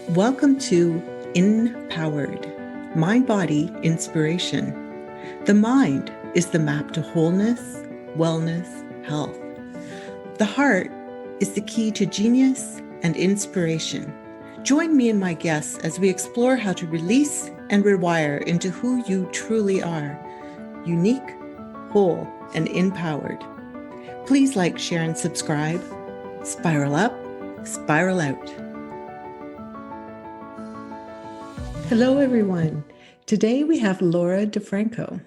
Welcome to Empowered, Mind-Body Inspiration. The mind is the map to wholeness, wellness, health. The heart is the key to genius and inspiration. Join me and my guests as we explore how to release and rewire into who you truly are, unique, whole, and empowered. Please like, share, and subscribe. Spiral up, spiral out. Hello, everyone. Today we have Laura Di Franco.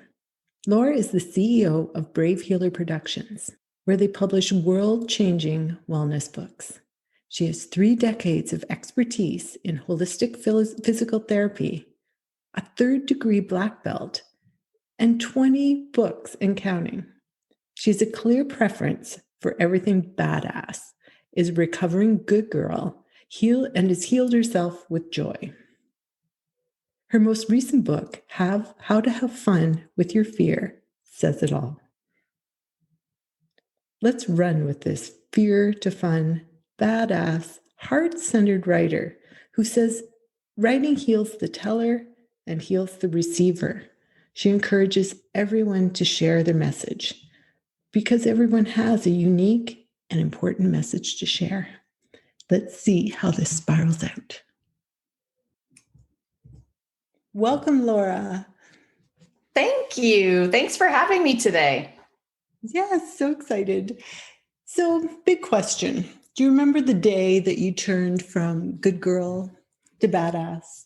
Laura is the CEO of Brave Healer Productions, where they publish world-changing wellness books. She has 3 decades of expertise in holistic physical therapy, a 3rd-degree black belt, and 20 books and counting. She has a clear preference for everything badass, is a recovering good girl, has healed herself with joy. Her most recent book, How to Have Fun with Your Fear, says it all. Let's run with this fear to fun, badass, heart-centered writer who says writing heals the teller and heals the receiver. She encourages everyone to share their message because everyone has a unique and important message to share. Let's see how this spirals out. Welcome, Laura. Thank you. Thanks for having me today. Yes, so excited. So, big question. Do you remember the day that you turned from good girl to badass?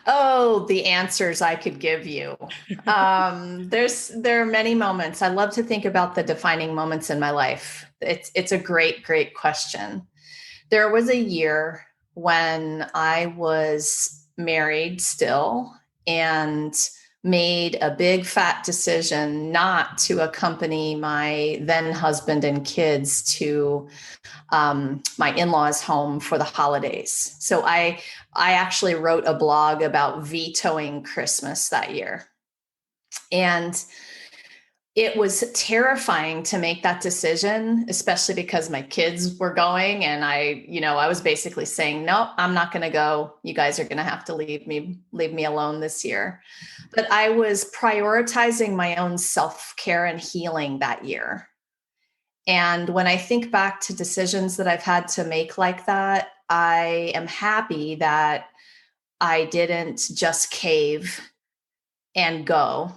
Oh, the answers I could give you. There are many moments. I love to think about the defining moments in my life. It's a great question. There was a year when I was married still and made a big fat decision not to accompany my then husband and kids to my in-laws' home for the holidays. So I actually wrote a blog about vetoing Christmas that year. And it was terrifying to make that decision, especially because my kids were going and I was basically saying, no, I'm not going to go. You guys are going to have to leave me alone this year. But I was prioritizing my own self-care and healing that year. And when I think back to decisions that I've had to make like that, I am happy that I didn't just cave and go.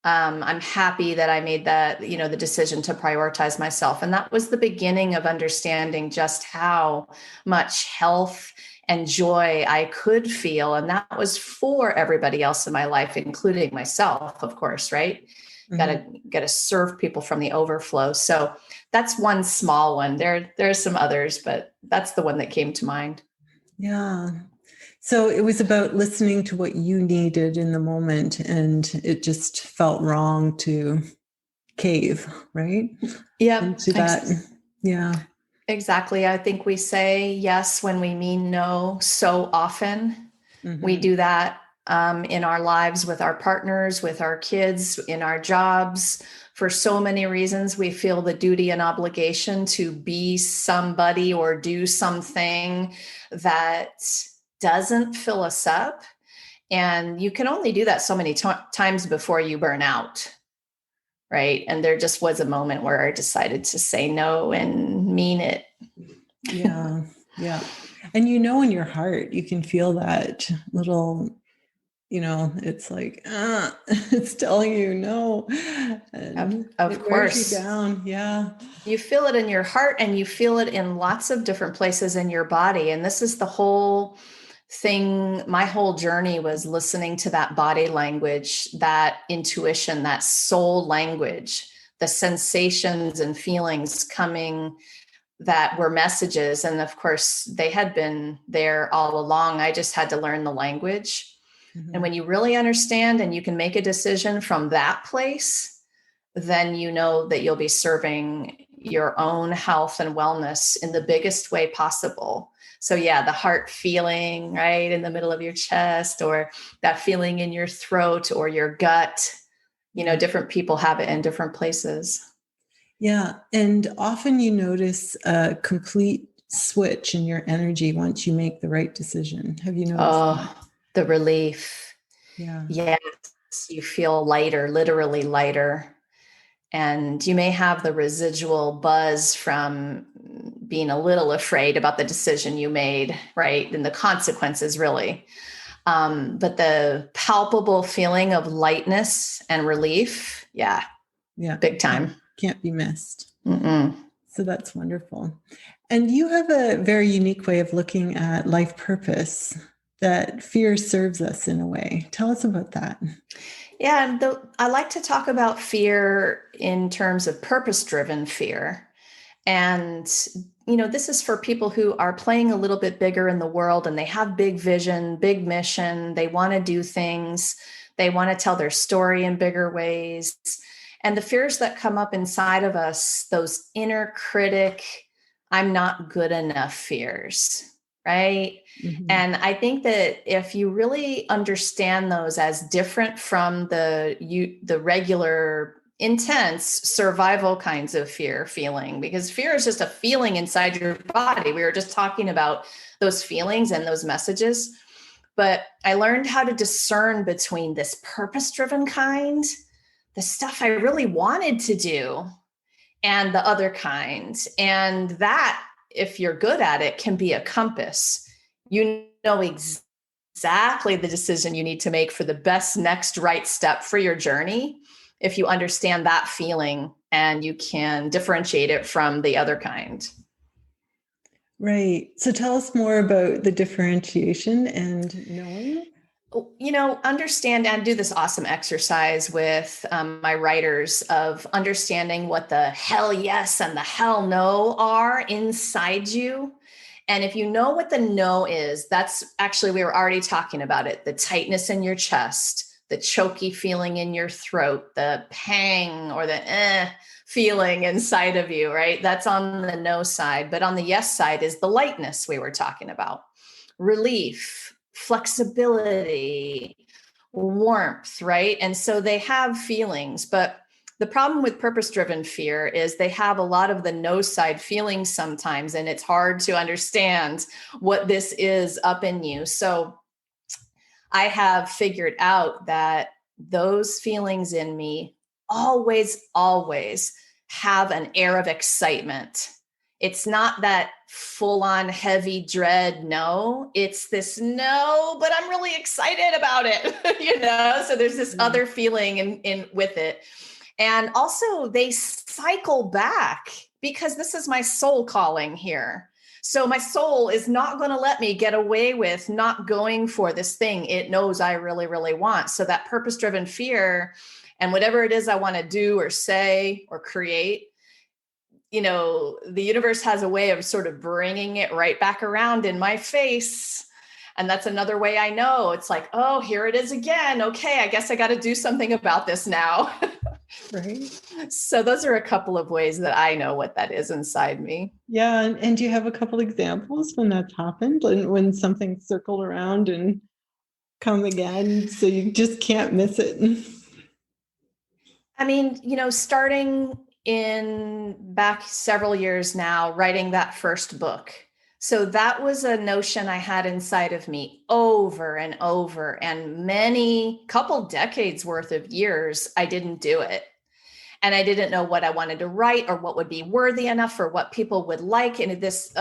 I'm happy that I made the decision to prioritize myself. And that was the beginning of understanding just how much health and joy I could feel. And that was for everybody else in my life, including myself, of course, right? Mm-hmm. Got to serve people from the overflow. So that's one small one. There are some others, but that's the one that came to mind. Yeah. So it was about listening to what you needed in the moment, and it just felt wrong to cave, right? Yeah. Into that. Yeah. Exactly. I think we say yes when we mean no so often. Mm-hmm. We do that in our lives with our partners, with our kids, in our jobs. For so many reasons, we feel the duty and obligation to be somebody or do something that doesn't fill us up. And you can only do that so many times before you burn out. Right. And there just was a moment where I decided to say no and mean it. Yeah. Yeah. And in your heart, you can feel that little, it's like, it's telling you no. Of course. Wears you down. Yeah. You feel it in your heart and you feel it in lots of different places in your body. And this is the whole thing. My whole journey was listening to that body language, that intuition, that soul language, the sensations and feelings coming that were messages. And of course, they had been there all along. I just had to learn the language. Mm-hmm. And when you really understand and you can make a decision from that place, then you know that you'll be serving your own health and wellness in the biggest way possible. So yeah, the heart feeling right in the middle of your chest, or that feeling in your throat or your gut, different people have it in different places. Yeah. And often you notice a complete switch in your energy once you make the right decision. Have you noticed that? Oh, the relief. Yeah. Yes, you feel lighter, literally lighter. And you may have the residual buzz from being a little afraid about the decision you made, right? And the consequences, really. But the palpable feeling of lightness and relief, yeah, big time. Can't be missed. Mm-mm. So that's wonderful. And you have a very unique way of looking at life purpose that fear serves us in a way. Tell us about that. Yeah, I like to talk about fear in terms of purpose-driven fear. And, this is for people who are playing a little bit bigger in the world and they have big vision, big mission. They want to do things. They want to tell their story in bigger ways. And the fears that come up inside of us, those inner critic, I'm not good enough fears, right? Mm-hmm. And I think that if you really understand those as different from the regular intense survival kinds of feeling, because fear is just a feeling inside your body. We were just talking about those feelings and those messages, but I learned how to discern between this purpose-driven kind, the stuff I really wanted to do, and the other kind. And that, if you're good at it, can be a compass. You know exactly the decision you need to make for the best next right step for your journey if you understand that feeling and you can differentiate it from the other kind. Right. So tell us more about the differentiation and knowing. Understand and do this awesome exercise with my writers of understanding what the hell yes and the hell no are inside you. And if you know what the no is, that's actually, we were already talking about it, the tightness in your chest, the choky feeling in your throat, the pang or the feeling inside of you, right? That's on the no side. But on the yes side is the lightness we were talking about, relief, flexibility, warmth, right? And so they have feelings, but the problem with purpose-driven fear is they have a lot of the no side feelings sometimes, and it's hard to understand what this is up in you. So I have figured out that those feelings in me always, always have an air of excitement. It's not that full-on heavy dread no, it's this no, but I'm really excited about it, so there's this other feeling in with it. And also they cycle back because this is my soul calling here. So my soul is not going to let me get away with not going for this thing it knows I really, really want. So that purpose-driven fear and whatever it is I want to do or say or create, the universe has a way of sort of bringing it right back around in my face. And that's another way I know. It's like, oh, here it is again. Okay, I guess I got to do something about this now. Right. So those are a couple of ways that I know what that is inside me. Yeah. And do you have a couple examples when that's happened and when something circled around and come again? So you just can't miss it. I mean, starting in back several years now, writing that first book. So that was a notion I had inside of me over and over, and many couple decades worth of years, I didn't do it. And I didn't know what I wanted to write or what would be worthy enough for what people would like. And these,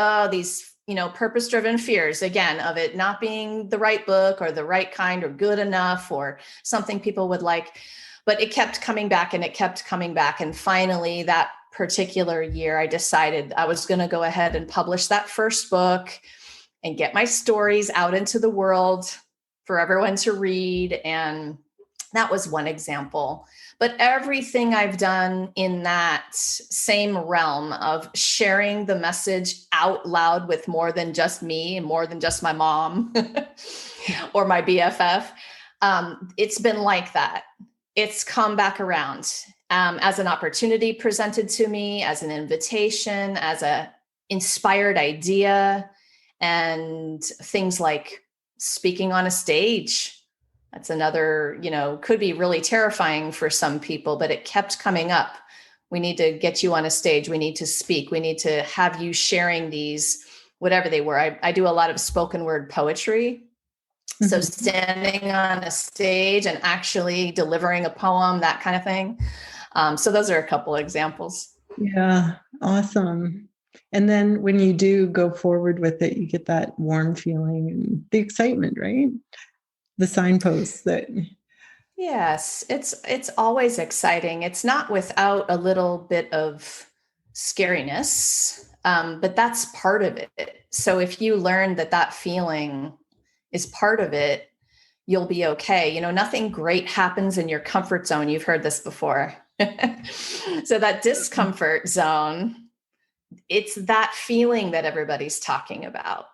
purpose-driven fears, again, of it not being the right book or the right kind or good enough or something people would like. But it kept coming back and it kept coming back. And finally, that particular year, I decided I was going to go ahead and publish that first book and get my stories out into the world for everyone to read. And that was one example. But everything I've done in that same realm of sharing the message out loud with more than just me and more than just my mom or my BFF, it's been like that. It's come back around as an opportunity presented to me, as an invitation, as an inspired idea, and things like speaking on a stage. That's another, could be really terrifying for some people, but it kept coming up. We need to get you on a stage. We need to speak. We need to have you sharing these whatever they were. I do a lot of spoken word poetry. So standing on a stage and actually delivering a poem, that kind of thing. So those are a couple examples. Yeah, awesome. And then when you do go forward with it, you get that warm feeling and the excitement, right? The signposts that. Yes, it's always exciting. It's not without a little bit of scariness, but that's part of it. So if you learn that that feeling is part of it, you'll be okay. Nothing great happens in your comfort zone. You've heard this before. So that discomfort zone, it's that feeling that everybody's talking about.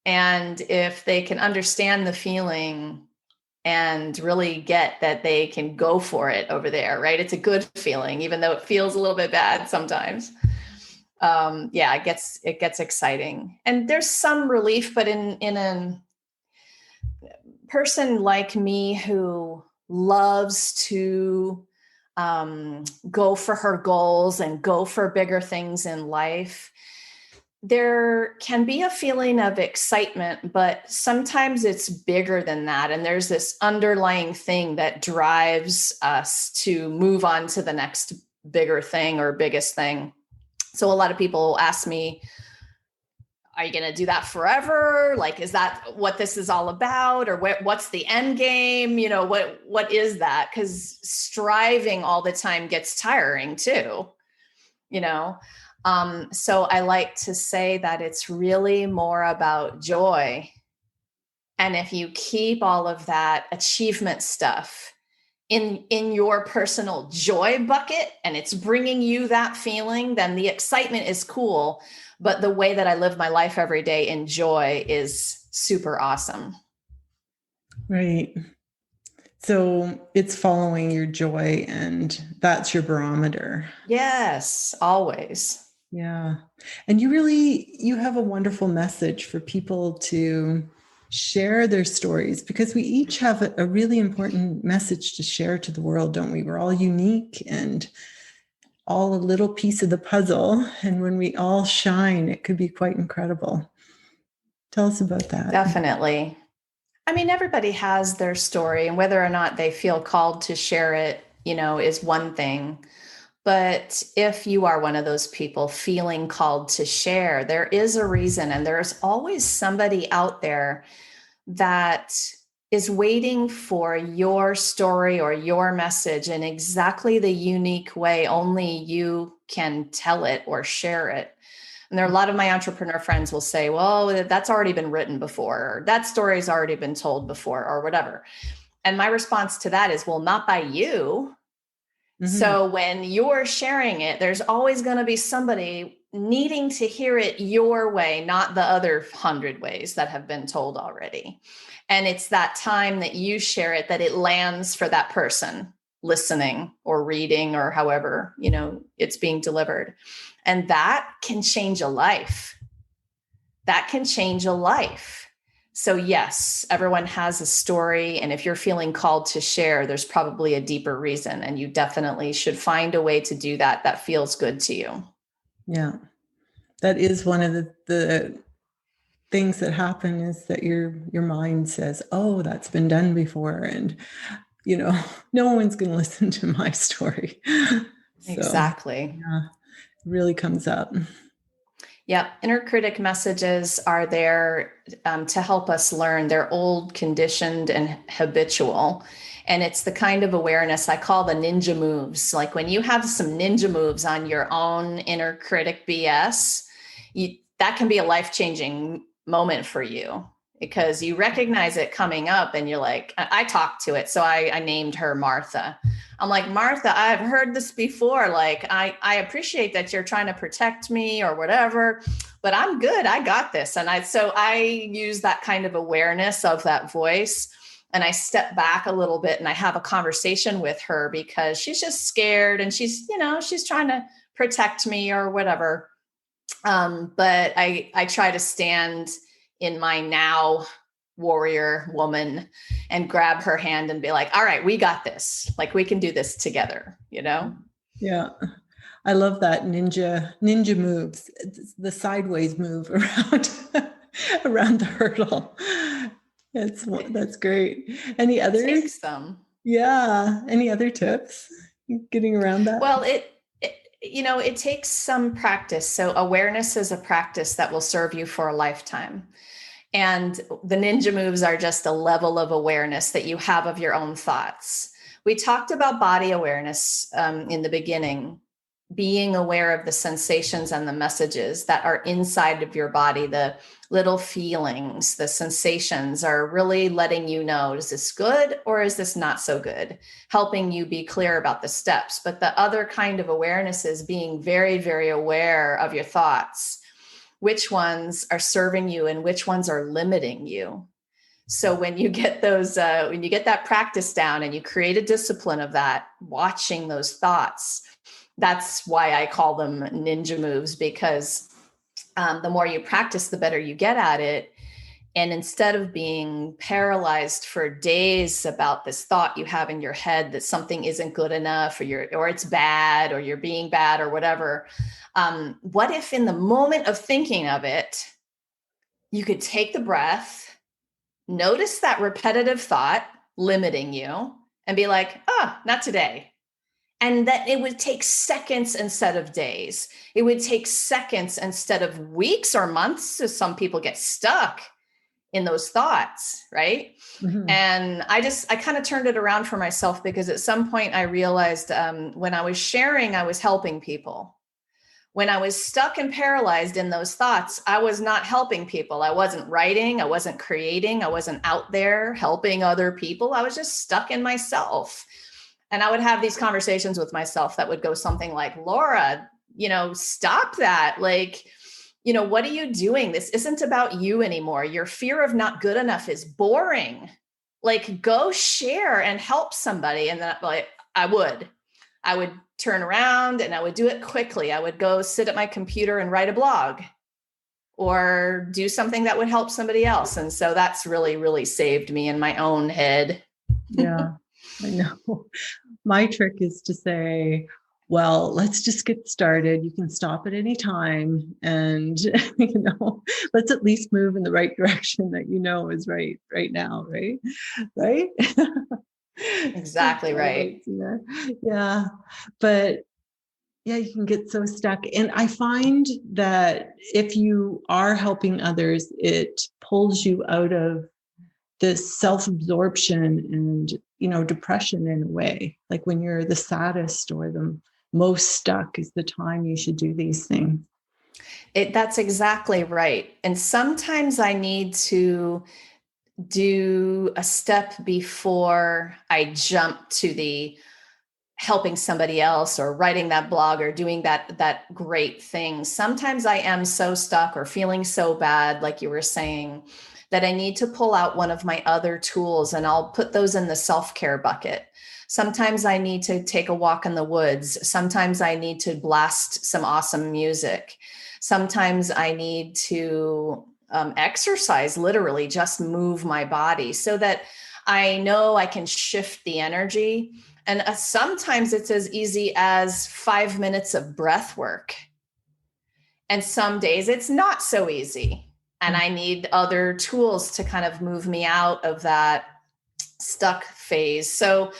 And if they can understand the feeling and really get that they can go for it over there, right? It's a good feeling, even though it feels a little bit bad sometimes. It gets exciting. And there's some relief, but in a person like me who loves to go for her goals and go for bigger things in life, there can be a feeling of excitement, but sometimes it's bigger than that. And there's this underlying thing that drives us to move on to the next bigger thing or biggest thing. So a lot of people ask me, are you going to do that forever? Like, is that what this is all about? Or what's the end game? What is that? Because striving all the time gets tiring too, So I like to say that it's really more about joy. And if you keep all of that achievement stuff in your personal joy bucket and it's bringing you that feeling, then the excitement is cool. But the way that I live my life every day in joy is super awesome. Right. So it's following your joy, and that's your barometer. Yes, always. Yeah. And you have a wonderful message for people to share their stories, because we each have a really important message to share to the world, don't we? We're all unique and all a little piece of the puzzle. And when we all shine, it could be quite incredible. Tell us about that. Definitely. I mean, everybody has their story, and whether or not they feel called to share it, is one thing. But if you are one of those people feeling called to share, there is a reason, and there's always somebody out there that is waiting for your story or your message in exactly the unique way only you can tell it or share it. And there are a lot of my entrepreneur friends will say, well, that's already been written before, or that story's already been told before, or whatever. And my response to that is, well, not by you. Mm-hmm. So when you're sharing it, there's always going to be somebody needing to hear it your way, not the other 100 ways that have been told already. And it's that time that you share it that it lands for that person listening or reading or however, it's being delivered. And that can change a life. That can change a life. So yes, everyone has a story. And if you're feeling called to share, there's probably a deeper reason. And you definitely should find a way to do that that feels good to you. Yeah. That is one of the things that happen, is that your mind says, oh, that's been done before. And, no one's going to listen to my story. Exactly. Yeah, it really comes up. Yeah, inner critic messages are there to help us learn. They're old, conditioned, and habitual. And it's the kind of awareness I call the ninja moves. Like when you have some ninja moves on your own inner critic BS, that can be a life-changing moment for you, because you recognize it coming up and you're like, I talked to it. So I named her Martha. I'm like, Martha, I've heard this before. Like, I appreciate that you're trying to protect me or whatever, but I'm good. I got this. And so I use that kind of awareness of that voice. And I step back a little bit and I have a conversation with her, because she's just scared and she's trying to protect me or whatever. But I try to stand in my now warrior woman and grab her hand and be like, all right, we got this. Like, we can do this together, Yeah. I love that ninja moves. It's the sideways move around around the hurdle. That's great. Any It others? takes them. Yeah. Any other tips getting around that? Well, it takes some practice. So awareness is a practice that will serve you for a lifetime. And the ninja moves are just a level of awareness that you have of your own thoughts. We talked about body awareness in the beginning, being aware of the sensations and the messages that are inside of your body, the little feelings, the sensations are really letting you know, is this good or is this not so good? Helping you be clear about the steps. But the other kind of awareness is being very, very aware of your thoughts, which ones are serving you and which ones are limiting you. So when you get when you get that practice down and you create a discipline of that, watching those thoughts, that's why I call them ninja moves, because the more you practice, the better you get at it. And instead of being paralyzed for days about this thought you have in your head that something isn't good enough, or it's bad, or you're being bad, or whatever, what if in the moment of thinking of it, you could take the breath, notice that repetitive thought limiting you, and be like, not today. And that it would take seconds instead of days. It would take seconds instead of weeks or months. So some people get stuck in those thoughts, right? Mm-hmm. And I kind of turned it around for myself, because at some point I realized when I was sharing, I was helping people. When I was stuck and paralyzed in those thoughts, I was not helping people. I wasn't writing, I wasn't creating, I wasn't out there helping other people. I was just stuck in myself. And I would have these conversations with myself that would go something like, Laura, stop that. Like, what are you doing? This isn't about you anymore. Your fear of not good enough is boring. Like, go share and help somebody. And then I would turn around and I would do it quickly. I would go sit at my computer and write a blog or do something that would help somebody else. And so that's really, really saved me in my own head. Yeah, I know. My trick is to say, well, let's just get started. You can stop at any time. And, let's at least move in the right direction that is right now, right? Right? Exactly right. Yeah. But yeah, you can get so stuck. And I find that if you are helping others, it pulls you out of this self-absorption and, depression in a way. Like when you're the saddest or the most stuck is the time you should do these things. That's exactly right. And sometimes I need to do a step before I jump to the helping somebody else or writing that blog or doing that great thing. Sometimes I am so stuck or feeling so bad, like you were saying, that I need to pull out one of my other tools, and I'll put those in the self-care bucket. Sometimes I need to take a walk in the woods. Sometimes I need to blast some awesome music. Sometimes I need to exercise, literally just move my body so that I know I can shift the energy. And sometimes it's as easy as 5 minutes of breath work. And some days it's not so easy. And I need other tools to kind of move me out of that stuck phase. So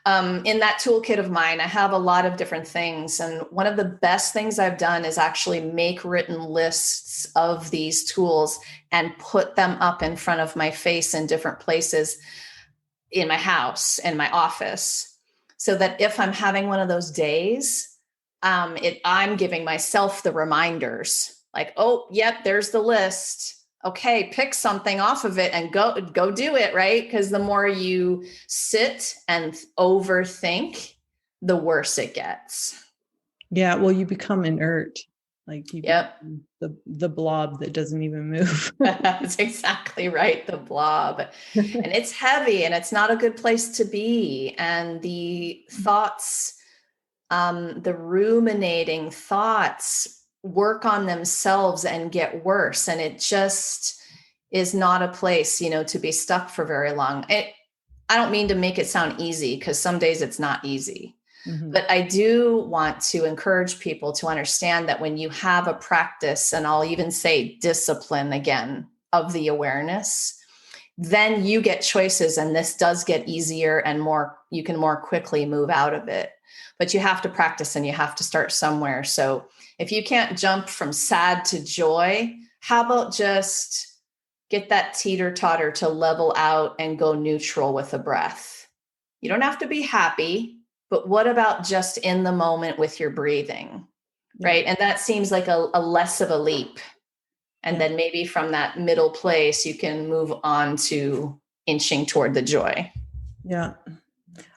in that toolkit of mine, I have a lot of different things. And one of the best things I've done is actually make written lists of these tools and put them up in front of my face in different places in my house and my office, so that if I'm having one of those days, I'm giving myself the reminders like, oh, yep, there's the list. Okay, pick something off of it and go do it, right? Because the more you sit and overthink, the worse it gets. Yeah, well, you become inert, like you Yep. become the blob that doesn't even move. That's exactly right, the blob. And it's heavy and it's not a good place to be. And the thoughts, the ruminating thoughts work on themselves and get worse. And it just is not a place, to be stuck for very long. I don't mean to make it sound easy, because some days it's not easy. Mm-hmm. But I do want to encourage people to understand that when you have a practice, and I'll even say discipline again, of the awareness, then you get choices, and this does get easier and more, you can more quickly move out of it. But you have to practice and you have to start somewhere. So if you can't jump from sad to joy, how about just get that teeter totter to level out and go neutral with a breath? You don't have to be happy, but what about just in the moment with your breathing, right? And that seems like a less of a leap. And then maybe from that middle place, you can move on to inching toward the joy. Yeah.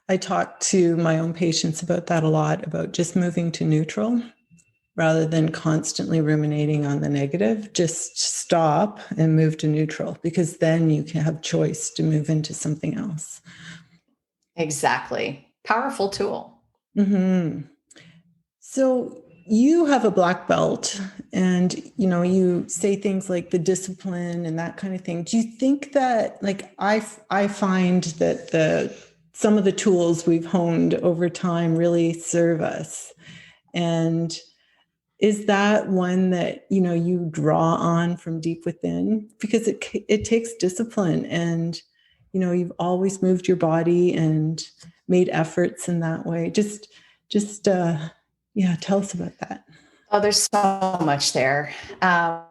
I talk to my own patients about that a lot, about just moving to neutral rather than constantly ruminating on the negative. Just stop and move to neutral, because then you can have choice to move into something else. Exactly. Powerful tool. Mm-hmm. So you have a black belt, and you say things like the discipline and that kind of thing. Do you think that, like, I find that some of the tools we've honed over time really serve us? And is that one that you draw on from deep within? Because it takes discipline, and you've always moved your body and made efforts in that way. Just tell us about that. Oh, there's so much there. I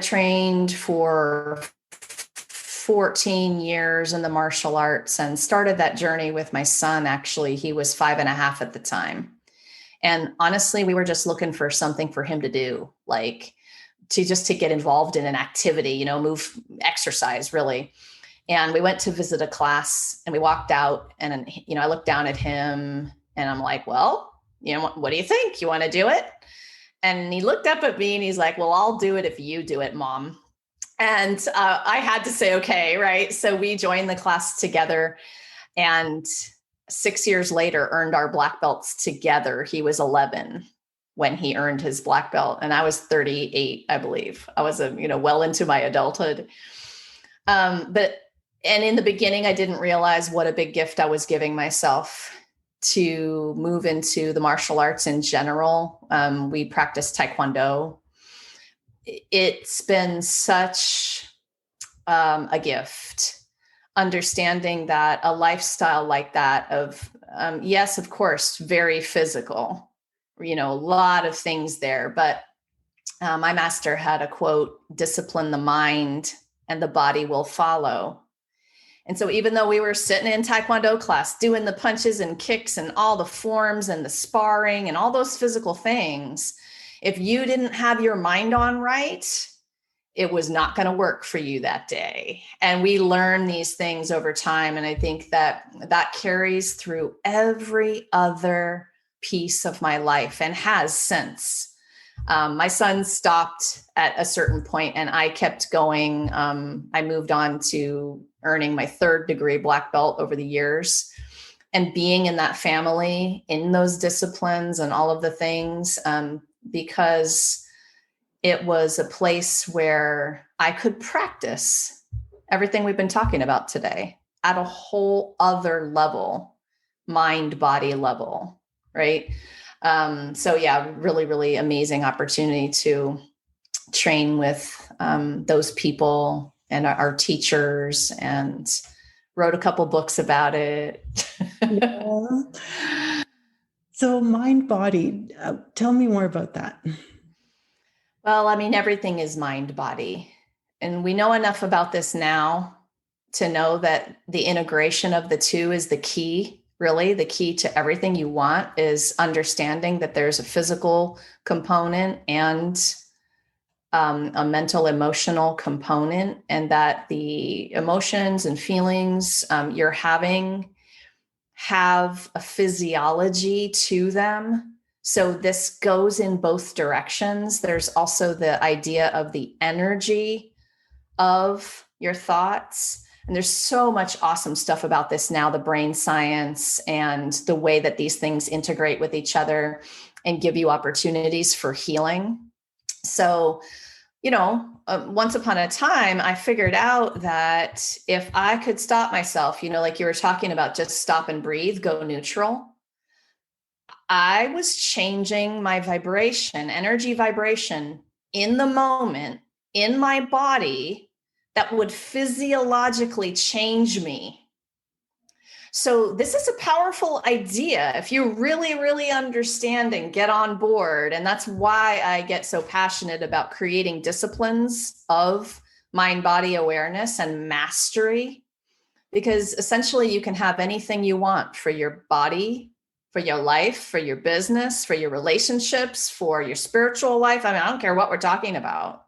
trained for 14 years in the martial arts and started that journey with my son. Actually, he was 5.5 at the time. And honestly, we were just looking for something for him to do, like to get involved in an activity, move, exercise, really. And we went to visit a class and we walked out, and, I looked down at him and I'm like, well, what do you think? You want to do it? And he looked up at me and he's like, well, I'll do it if you do it, Mom. And I had to say, okay, right. So we joined the class together, and 6 years later earned our black belts together. He was 11 when he earned his black belt, and I was 38, I believe. I was well into my adulthood. But in the beginning, I didn't realize what a big gift I was giving myself to move into the martial arts in general. We practice Taekwondo. It's been such a gift, understanding that a lifestyle like that of, yes, of course, very physical, a lot of things there. But my master had a quote, discipline the mind and the body will follow. And so even though we were sitting in Taekwondo class, doing the punches and kicks and all the forms and the sparring and all those physical things, if you didn't have your mind on right, it was not going to work for you that day. And we learn these things over time. And I think that carries through every other piece of my life and has since. My son stopped at a certain point and I kept going. I moved on to earning my 3rd degree black belt over the years, and being in that family, in those disciplines and all of the things, because it was a place where I could practice everything we've been talking about today at a whole other level, mind, body level, right? So yeah, really, really amazing opportunity to train with those people and our teachers, and wrote a couple books about it. Yeah. So mind, body, tell me more about that. Well, I mean, everything is mind, body. And we know enough about this now to know that the integration of the two is the key. Really, the key to everything you want is understanding that there's a physical component and a mental, emotional component, and that the emotions and feelings you're having have a physiology to them. So this goes in both directions. There's also the idea of the energy of your thoughts. And there's so much awesome stuff about this now, the brain science and the way that these things integrate with each other and give you opportunities for healing. So once upon a time, I figured out that if I could stop myself, like you were talking about, just stop and breathe, go neutral, I was changing my vibration, energy vibration in the moment, in my body, that would physiologically change me. So this is a powerful idea if you really, really understand and get on board. And that's why I get so passionate about creating disciplines of mind-body awareness and mastery, because essentially you can have anything you want for your body, for your life, for your business, for your relationships, for your spiritual life. I don't care what we're talking about,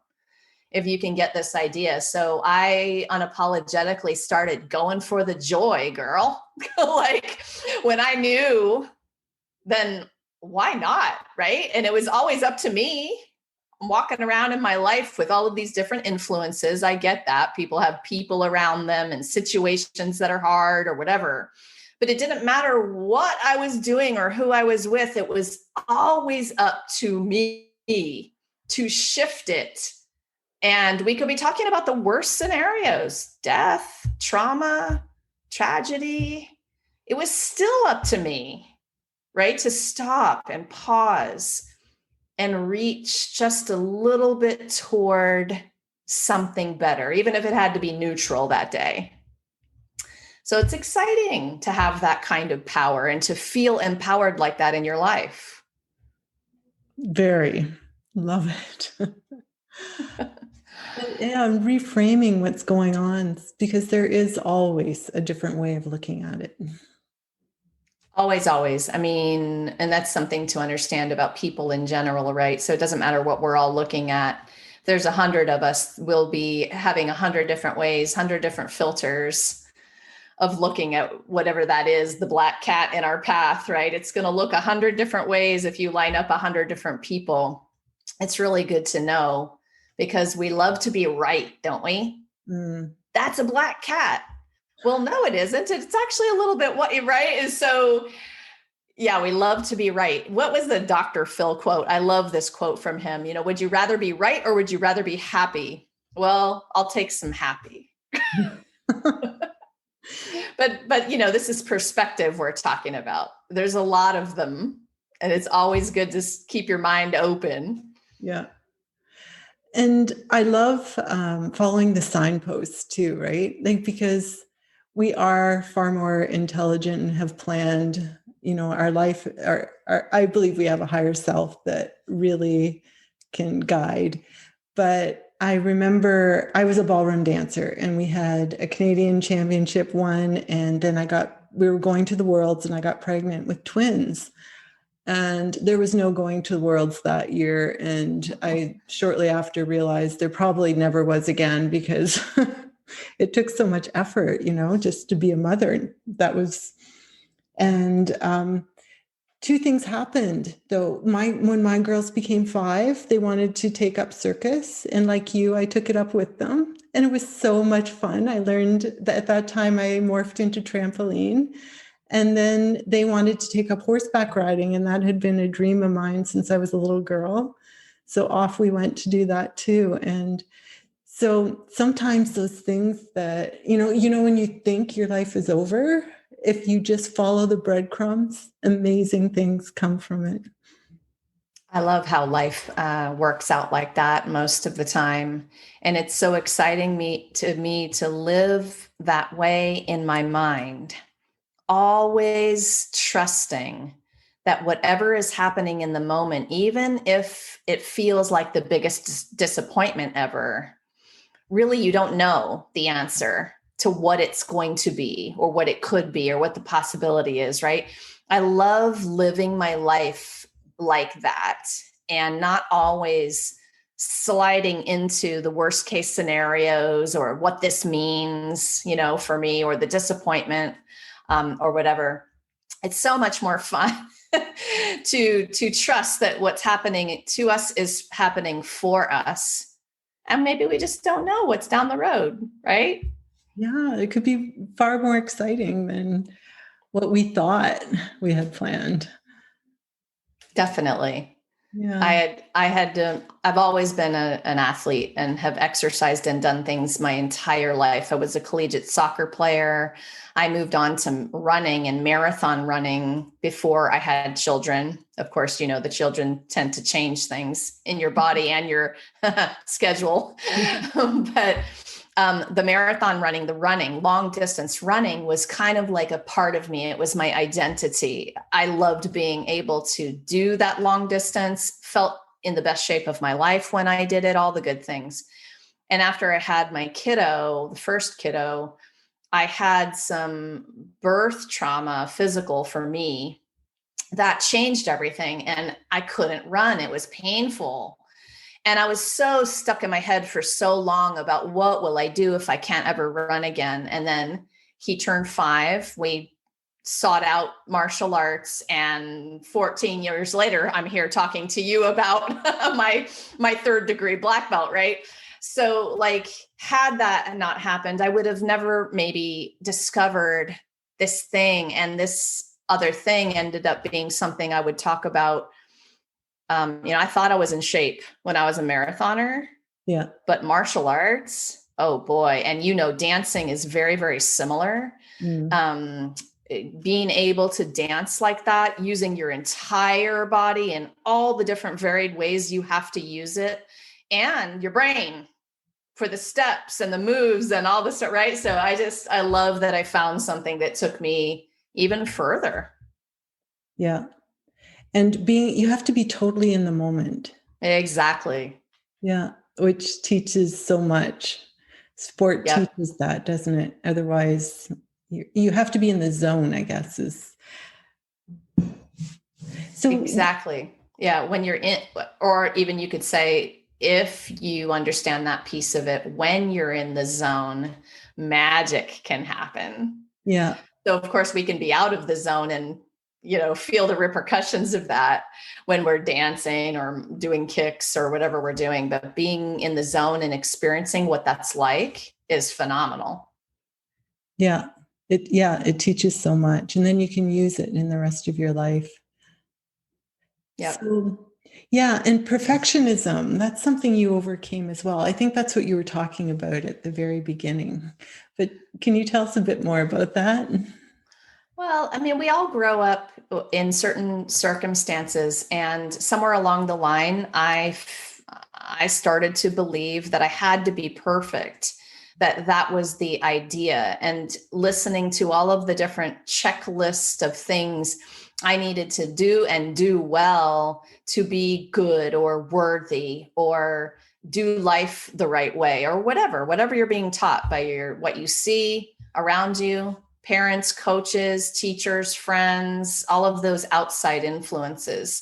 if you can get this idea. So I unapologetically started going for the joy, girl. Like when I knew, then why not? Right. And it was always up to me. I'm walking around in my life with all of these different influences. I get that people have people around them and situations that are hard or whatever, but it didn't matter what I was doing or who I was with. It was always up to me to shift it. And we could be talking about the worst scenarios, death, trauma, tragedy. It was still up to me, right? To stop and pause and reach just a little bit toward something better, even if it had to be neutral that day. So it's exciting to have that kind of power and to feel empowered like that in your life. Very. Love it. Yeah, I'm reframing what's going on, because there is always a different way of looking at it. Always, always. And that's something to understand about people in general, right? So it doesn't matter what we're all looking at. There's 100 of us, we'll be having 100 different ways, 100 different filters of looking at whatever that is, the black cat in our path, right? It's going to look 100 different ways if you line up 100 different people. It's really good to know, because we love to be right, don't we? That's a black cat. Well, no, it isn't. It's actually a little bit what you're right is. So yeah, we love to be right. What was the Dr. Phil quote? I love this quote from him. Would you rather be right or would you rather be happy? Well, I'll take some happy. But this is perspective we're talking about. There's a lot of them, and it's always good to keep your mind open. Yeah. And I love following the signposts too, right? Because we are far more intelligent and have planned, our life. I believe we have a higher self that really can guide. But I remember I was a ballroom dancer, and we had a Canadian championship won, and then we were going to the Worlds, and I got pregnant with twins. And there was no going to the Worlds that year. And I shortly after realized there probably never was again, because it took so much effort, just to be a mother. Two things happened though. When my girls became 5, they wanted to take up circus. And like you, I took it up with them. And it was so much fun. I learned that at that time I morphed into trampoline. And then they wanted to take up horseback riding, and that had been a dream of mine since I was a little girl. So off we went to do that too. And so sometimes those things that, when you think your life is over, if you just follow the breadcrumbs, amazing things come from it. I love how life works out like that most of the time. And it's so exciting to me to live that way in my mind. Always trusting that whatever is happening in the moment, even if it feels like the biggest disappointment ever, really you don't know the answer to what it's going to be or what it could be or what the possibility is, right? I love living my life like that and not always sliding into the worst case scenarios or what this means, for me, or the disappointment. Or whatever. It's so much more fun to trust that what's happening to us is happening for us. And maybe we just don't know what's down the road, right? Yeah, it could be far more exciting than what we thought we had planned. Definitely. Yeah. I've always been an athlete and have exercised and done things my entire life. I was a collegiate soccer player. I moved on to running and marathon running before I had children. Of course, the children tend to change things in your body and your schedule. But the marathon running, the running, long distance running was kind of like a part of me. It was my identity. I loved being able to do that long distance, felt in the best shape of my life when I did it, all the good things. And after I had my kiddo, the first kiddo, I had some birth trauma, physical for me, that changed everything. And I couldn't run. It was painful. And I was so stuck in my head for so long about what will I do if I can't ever run again. And then he turned 5. We sought out martial arts, and 14 years later, I'm here talking to you about my 3rd degree black belt, right? So like, had that not happened, I would have never maybe discovered this thing, and this other thing ended up being something I would talk about. I thought I was in shape when I was a marathoner, Yeah. but martial arts, oh boy. And, dancing is very, very similar. Being able to dance like that, using your entire body and all the different varied ways you have to use it, and your brain for the steps and the moves and all the stuff, right? So I love that I found something that took me even further. Yeah. And you have to be totally in the moment. Exactly. Yeah. Which teaches so much. Sport teaches that, doesn't it? Otherwise, you have to be in the zone, I guess. So exactly. Yeah. When you're in, or even you could say, if you understand that piece of it, when you're in the zone, magic can happen. Yeah. So of course we can be out of the zone and, feel the repercussions of that when we're dancing or doing kicks or whatever we're doing, but being in the zone and experiencing what that's like is phenomenal. Yeah. It teaches so much, and then you can use it in the rest of your life. Yeah. So, yeah. And perfectionism, that's something you overcame as well. I think that's what you were talking about at the very beginning, but can you tell us a bit more about that? Well, I mean, we all grow up in certain circumstances, and somewhere along the line, I started to believe that I had to be perfect, that was the idea, and listening to all of the different checklists of things I needed to do and do well to be good or worthy or do life the right way or whatever you're being taught by what you see around you, parents, coaches, teachers, friends, all of those outside influences.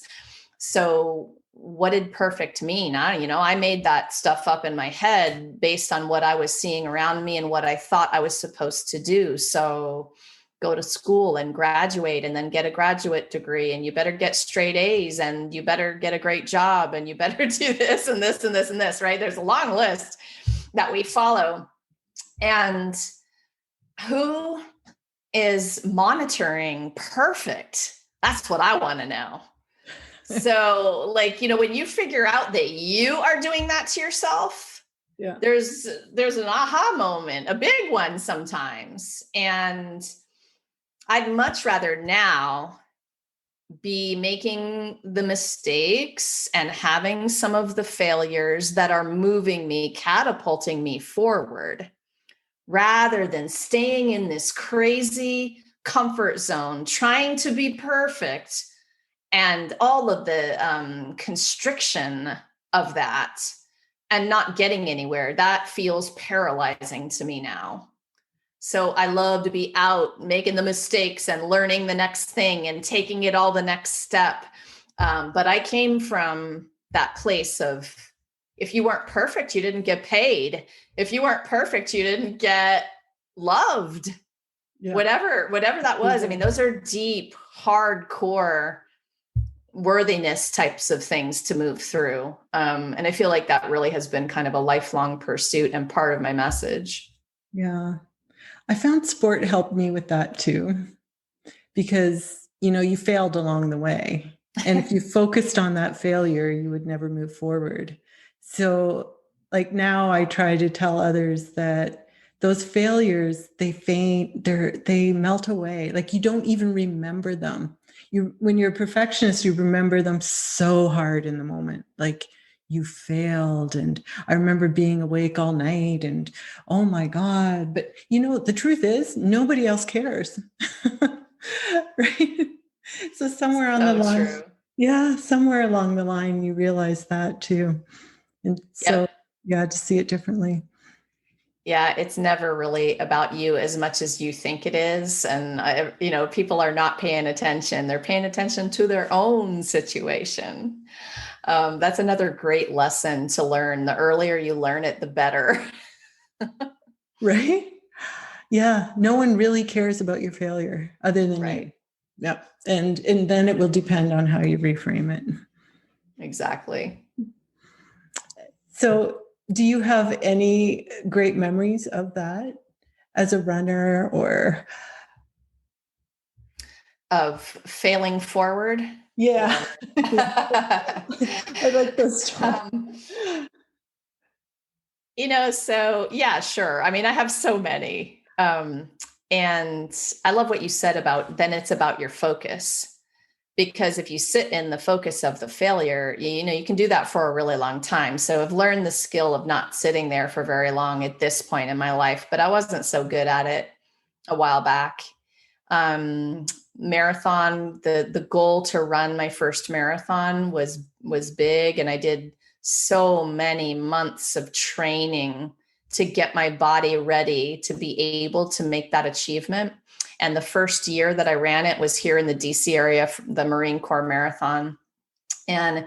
So what did perfect mean? I made that stuff up in my head based on what I was seeing around me and what I thought I was supposed to do. So go to school and graduate and then get a graduate degree, and you better get straight A's, and you better get a great job, and you better do this and this and this and this, right? There's a long list that we follow. And who is monitoring perfect? That's what I want to know. So when you figure out that you are doing that to yourself, there's an aha moment, a big one sometimes. And I'd much rather now be making the mistakes and having some of the failures that are moving me, catapulting me forward, rather than staying in this crazy comfort zone, trying to be perfect, and all of the constriction of that, and not getting anywhere. That feels paralyzing to me now. So I love to be out making the mistakes and learning the next thing and taking it all the next step. But I came from that place of, if you weren't perfect, you didn't get paid. If you weren't perfect, you didn't get loved. Yeah. Whatever that was. I mean, those are deep, hardcore worthiness types of things to move through. And I feel like that really has been kind of a lifelong pursuit and part of my message. Yeah. I found sport helped me with that too, because, you failed along the way. And if you focused on that failure, you would never move forward. So like now I try to tell others that those failures, they melt away. Like you don't even remember them. When you're a perfectionist, you remember them so hard in the moment. Like you failed. And I remember being awake all night and, oh my God. But the truth is nobody else cares. Right? So somewhere on the So line, true. yeah, somewhere along the line, you realize that too. And so, Yep. yeah, to see it differently. Yeah, it's never really about you as much as you think it is. And, people are not paying attention. They're paying attention to their own situation. That's another great lesson to learn. The earlier you learn it, the better. Right? Yeah. No one really cares about your failure other than Right. you. Yep. And then it will depend on how you reframe it. Exactly. So do you have any great memories of that as a runner or? Of failing forward? Yeah. Or I like this job. So yeah, sure. I mean, I have so many. And I love what you said about then it's about your focus. Because if you sit in the focus of the failure, you can do that for a really long time. So I've learned the skill of not sitting there for very long at this point in my life, but I wasn't so good at it a while back. Marathon, the goal to run my first marathon was big, and I did so many months of training to get my body ready to be able to make that achievement. And the first year that I ran it was here in the DC area, the Marine Corps Marathon. And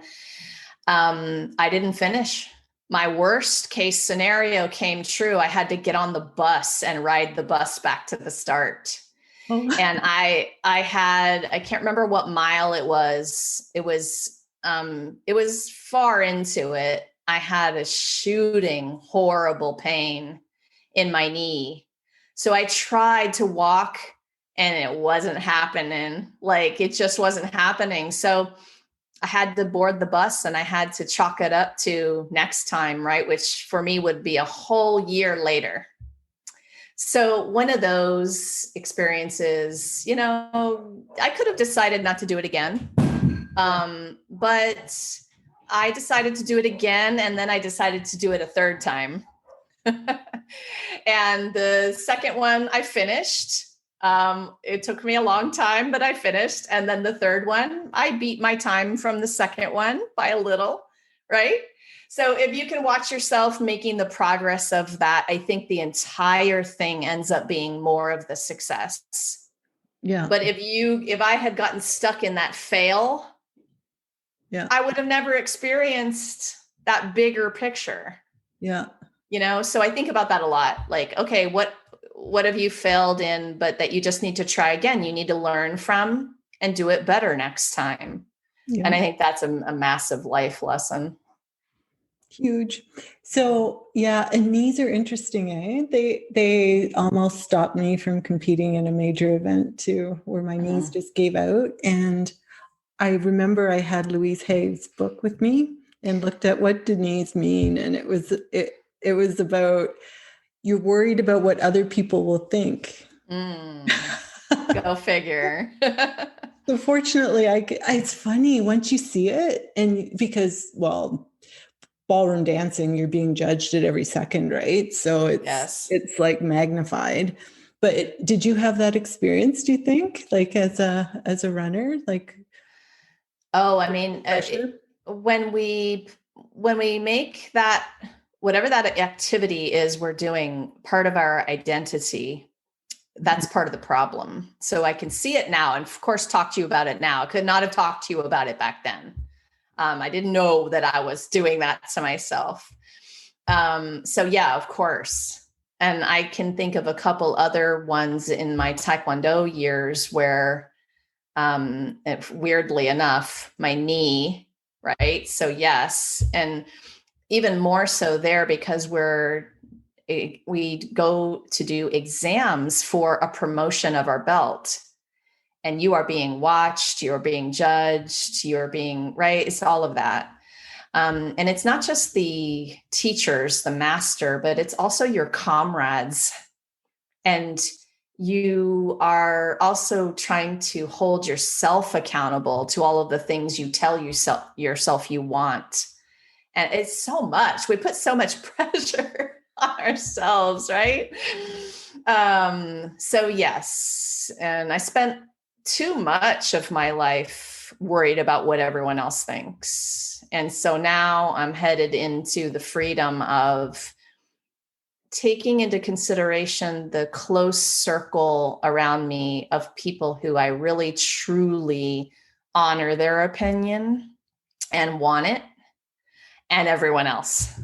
I didn't finish. My worst case scenario came true. I had to get on the bus and ride the bus back to the start. Oh. And I can't remember what mile it was. It was far into it. I had a shooting horrible pain in my knee. So I tried to walk and it wasn't happening. Like it just wasn't happening. So I had to board the bus and I had to chalk it up to next time, right? Which for me would be a whole year later. So one of those experiences, I could have decided not to do it again. But I decided to do it again. And then I decided to do it a third time. And the second one I finished. It took me a long time, but I finished. And then the third one, I beat my time from the second one by a little, right? So if you can watch yourself making the progress of that, I think the entire thing ends up being more of the success. Yeah. But if I had gotten stuck in that fail, yeah, I would have never experienced that bigger picture. Yeah. So I think about that a lot. Like, okay, what have you failed in, but that you just need to try again? You need to learn from and do it better next time. Yeah. And I think that's a massive life lesson. Huge. So yeah, and knees are interesting, eh? They almost stopped me from competing in a major event too, where my knees just gave out. And I remember I had Louise Hay's book with me and looked at what do knees mean. And it was about you're worried about what other people will think. Go figure. So fortunately, it's funny once you see it, and because, well, ballroom dancing, you're being judged at every second, right? So it's like magnified. But did you have that experience, do you think, like as a runner? Like, oh, I mean, when we make that, whatever that activity is we're doing part of our identity, that's part of the problem. So I can see it now, and of course talk to you about it now. I could not have talked to you about it back then. I didn't know that I was doing that to myself. So yeah, of course. And I can think of a couple other ones in my Taekwondo years where, weirdly enough, my knee, right? So yes. And even more so there because we go to do exams for a promotion of our belt. and you are being watched, you're being judged, you're being, right? It's all of that. And it's not just the teachers, the master, but it's also your comrades. And you are also trying to hold yourself accountable to all of the things you tell yourself you want. And it's so much. We put so much pressure on ourselves, right? So yes. And I spent too much of my life worried about what everyone else thinks. And so now I'm headed into the freedom of taking into consideration the close circle around me of people who I really truly honor their opinion and want it, and everyone else.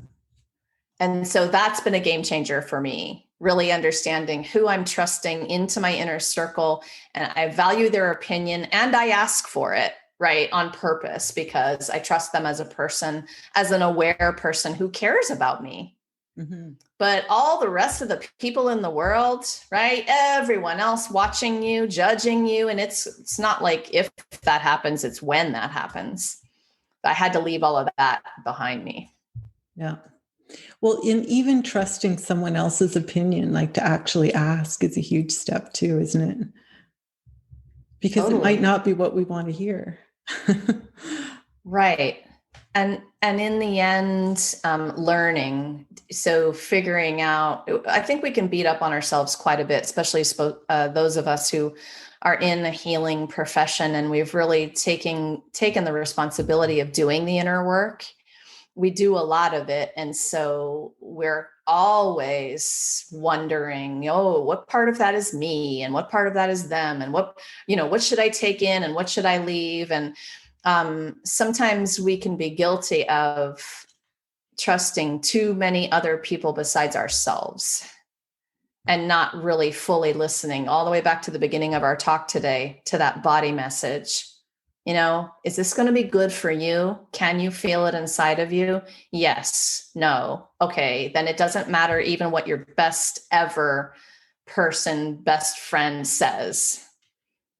And so that's been a game changer for me, really understanding who I'm trusting into my inner circle. And I value their opinion and I ask for it, right, on purpose, because I trust them as a person, as an aware person who cares about me. Mm-hmm. But all the rest of the people in the world, right? Everyone else watching you, judging you. And it's not like if that happens, it's when that happens. I had to leave all of that behind me. Yeah. Well, in even trusting someone else's opinion, like to actually ask, is a huge step too, isn't it? Because It might not be what we want to hear. Right. And in the end, learning, so figuring out, I think we can beat up on ourselves quite a bit, especially those of us who are in the healing profession, and we've really taken the responsibility of doing the inner work. We do a lot of it. And so we're always wondering, what part of that is me and what part of that is them? And what should I take in and what should I leave? And sometimes we can be guilty of trusting too many other people besides ourselves and not really fully listening all the way back to the beginning of our talk today, to that body message. Is this going to be good for you? Can you feel it inside of you? Yes. No. Okay. Then it doesn't matter even what your best ever person, best friend says,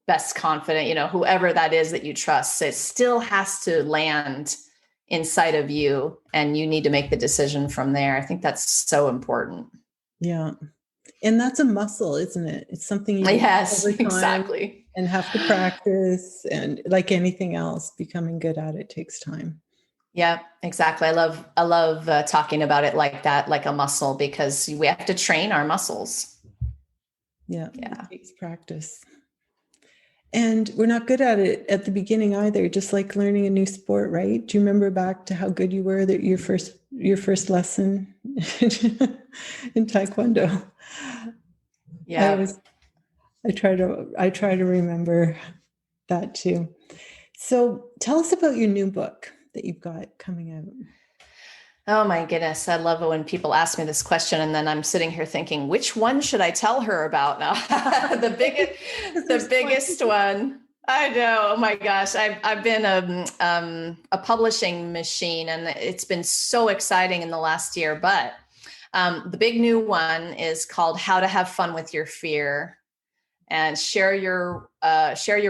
best confident, whoever that is that you trust, it still has to land inside of you, and you need to make the decision from there. I think that's so important. Yeah. And that's a muscle, isn't it? It's something you do over time exactly. And have to practice, and like anything else, becoming good at it takes time. Yeah, exactly. I love talking about it like that, like a muscle, because we have to train our muscles. Yeah. It takes practice. And we're not good at it at the beginning either, just like learning a new sport, right? Do you remember back to how good you were that your first lesson in Taekwondo? Yeah. I try to remember that too. So tell us about your new book that you've got coming out. Oh my goodness. I love it when people ask me this question, and then I'm sitting here thinking, which one should I tell her about now? the biggest one. I know. Oh my gosh. I've been a publishing machine, and it's been so exciting in the last year, but the big new one is called How to Have Fun with Your Fear, and share your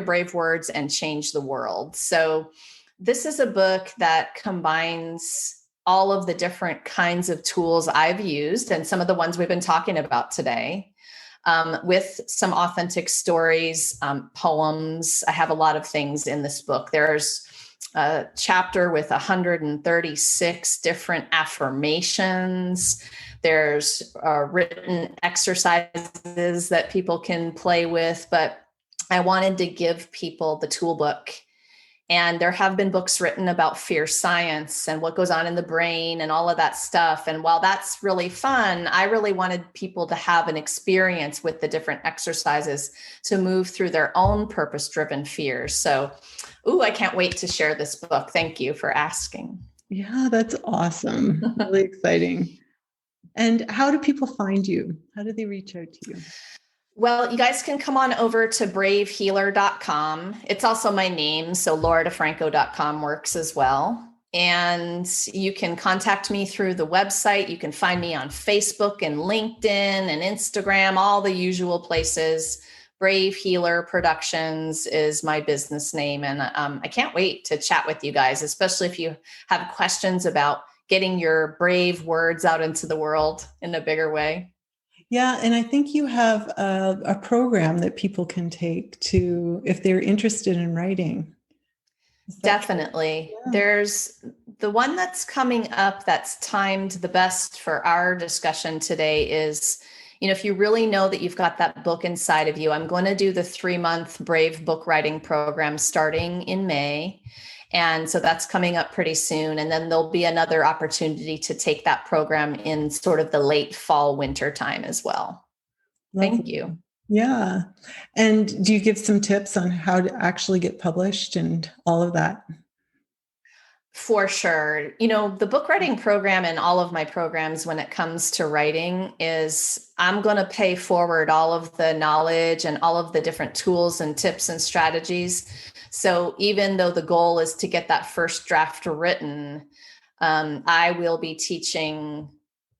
brave words and change the world. So this is a book that combines all of the different kinds of tools I've used and some of the ones we've been talking about today, with some authentic stories, poems. I have a lot of things in this book. There's a chapter with 136 different affirmations. There's written exercises that people can play with, but I wanted to give people the tool book. And there have been books written about fear science and what goes on in the brain and all of that stuff. And while that's really fun, I really wanted people to have an experience with the different exercises to move through their own purpose-driven fears. So, I can't wait to share this book. Thank you for asking. Yeah, that's awesome. Really exciting. And how do people find you? How do they reach out to you? Well, you guys can come on over to bravehealer.com. It's also my name, so lauradifranco.com works as well. And you can contact me through the website. You can find me on Facebook and LinkedIn and Instagram, all the usual places. Brave Healer Productions is my business name. And I can't wait to chat with you guys, especially if you have questions about getting your brave words out into the world in a bigger way. Yeah, and I think you have a program that people can take to, if they're interested in writing. Definitely. Yeah. There's the one that's coming up that's timed the best for our discussion today is, if you really know that you've got that book inside of you, I'm going to do the 3-month Brave book writing program starting in May. And so that's coming up pretty soon. And then there'll be another opportunity to take that program in sort of the late fall, winter time as well. Lovely. Thank you. Yeah. And do you give some tips on how to actually get published and all of that? For sure. The book writing program and all of my programs when it comes to writing is I'm going to pay forward all of the knowledge and all of the different tools and tips and strategies. So even though the goal is to get that first draft written, I will be teaching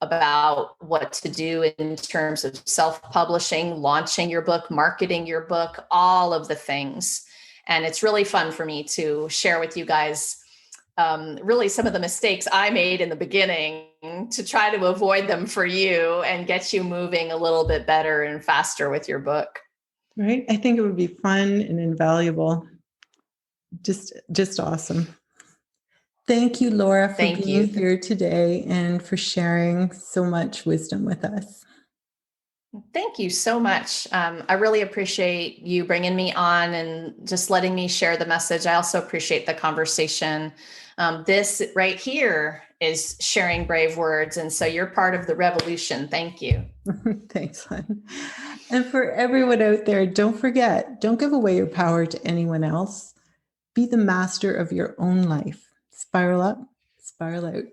about what to do in terms of self-publishing, launching your book, marketing your book, all of the things. And it's really fun for me to share with you guys really some of the mistakes I made in the beginning to try to avoid them for you and get you moving a little bit better and faster with your book. Right. I think it would be fun and invaluable. Just awesome. Thank you, Laura, for being here today and for sharing so much wisdom with us. Thank you so much. I really appreciate you bringing me on and just letting me share the message. I also appreciate the conversation. This right here is sharing brave words. And so you're part of the revolution. Thank you. Thanks, hon. And for everyone out there, don't forget, don't give away your power to anyone else. Be the master of your own life. Spiral up, spiral out.